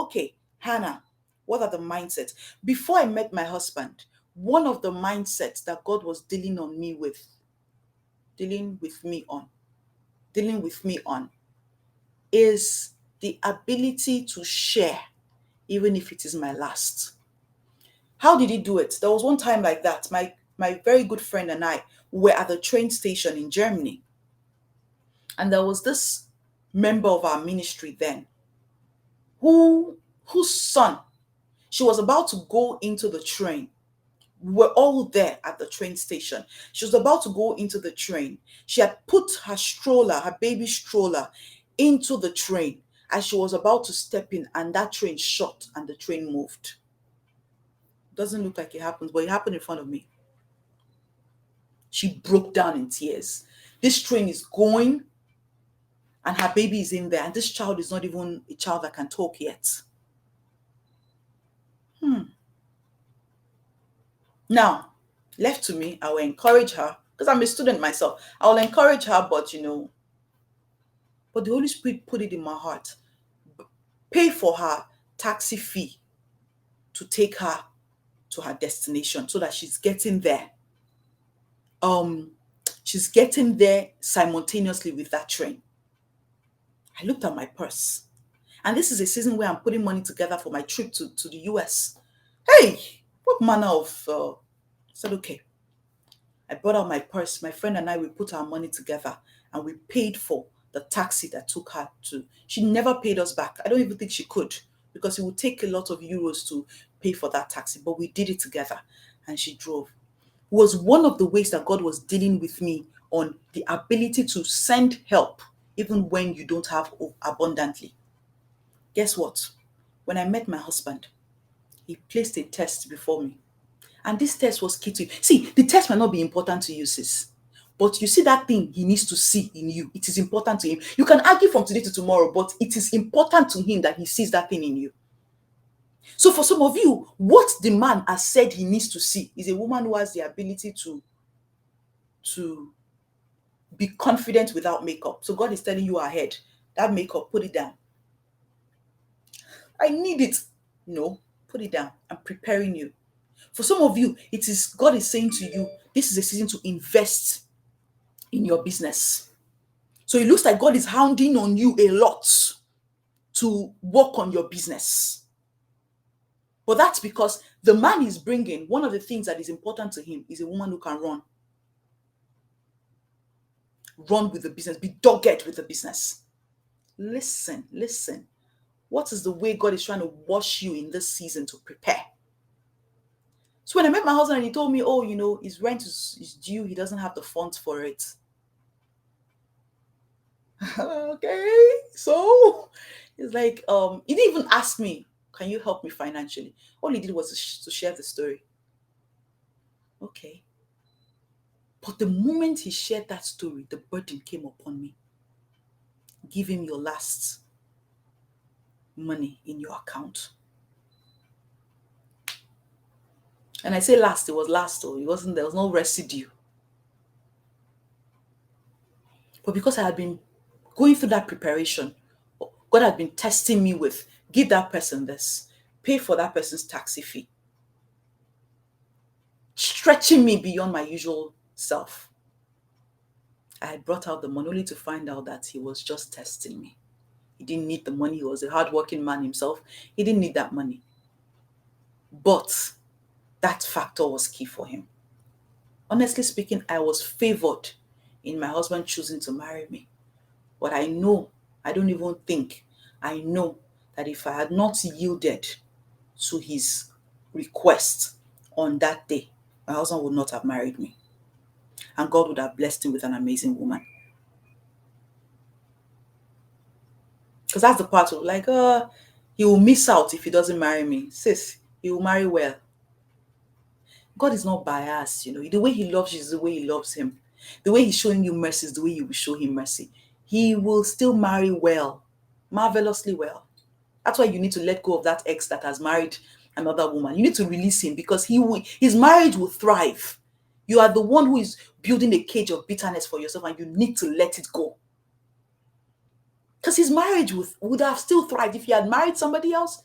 okay, Hannah, what are the mindsets? Before I met my husband, one of the mindsets that God was dealing with me on is the ability to share, even if it is my last. How did he do it? There was one time like that. My very good friend and I were at the train station in Germany. And there was this member of our ministry then whose son, she was about to go into the train. We were all there at the train station. She was about to go into the train. She had put her baby stroller, into the train as she was about to step in, and that train shut and the train moved. Doesn't look like it happened, but it happened in front of me. She broke down in tears. This train is going and her baby is in there, and this child is not even a child that can talk yet. Now, left to me, I will encourage her, because I'm a student myself. I will encourage her, but the Holy Spirit put it in my heart. Pay for her taxi fee to take her to her destination so that she's getting there. She's getting there simultaneously with that train. I looked at my purse. And this is a season where I'm putting money together for my trip to the US. Hey, what manner of... I said, okay. I brought out my purse. My friend and I, we put our money together and we paid for the taxi that took her to... She never paid us back. I don't even think she could, because it would take a lot of euros to pay for that taxi. But we did it together and she drove. It was one of the ways that God was dealing with me on the ability to send help even when you don't have abundantly. Guess what? When I met my husband, he placed a test before me. And this test was key to you. See, the test might not be important to you, sis. But you see that thing he needs to see in you. It is important to him. You can argue from today to tomorrow, but it is important to him that he sees that thing in you. So for some of you, what the man has said he needs to see is a woman who has the ability to be confident without makeup. So God is telling you ahead, that makeup, put it down. I need it. No, put it down. I'm preparing you. For some of you, it is God is saying to you, this is a season to invest in your business. So it looks like God is hounding on you a lot to work on your business. But that's because the man he's bringing, one of the things that is important to him is a woman who can run. Run with the business. Be dogged with the business. Listen. What is the way God is trying to wash you in this season to prepare? So when I met my husband and he told me, his rent is due, he doesn't have the funds for it. Okay, so it's like, he didn't even ask me, can you help me financially? All he did was to share the story. Okay. But the moment he shared that story, the burden came upon me. Give him your last money in your account. And I say last, it was last, though. There was no residue. But because I had been going through that preparation, God had been testing me with, give that person this, pay for that person's taxi fee, stretching me beyond my usual self. I had brought out the money only to find out that he was just testing me. He didn't need the money. He was a hardworking man himself. He didn't need that money. But that factor was key for him. Honestly speaking, I was favored in my husband choosing to marry me. But I know that if I had not yielded to his request on that day, my husband would not have married me. And God would have blessed him with an amazing woman. Because that's the part of he will miss out if he doesn't marry me. Sis, he will marry well. God is not biased, The way he loves you is the way he loves him. The way he's showing you mercy is the way you will show him mercy. He will still marry well, marvelously well. That's why you need to let go of that ex that has married another woman. You need to release him because his marriage will thrive. You are the one who is building a cage of bitterness for yourself, and you need to let it go. Because his marriage would have still thrived. If he had married somebody else,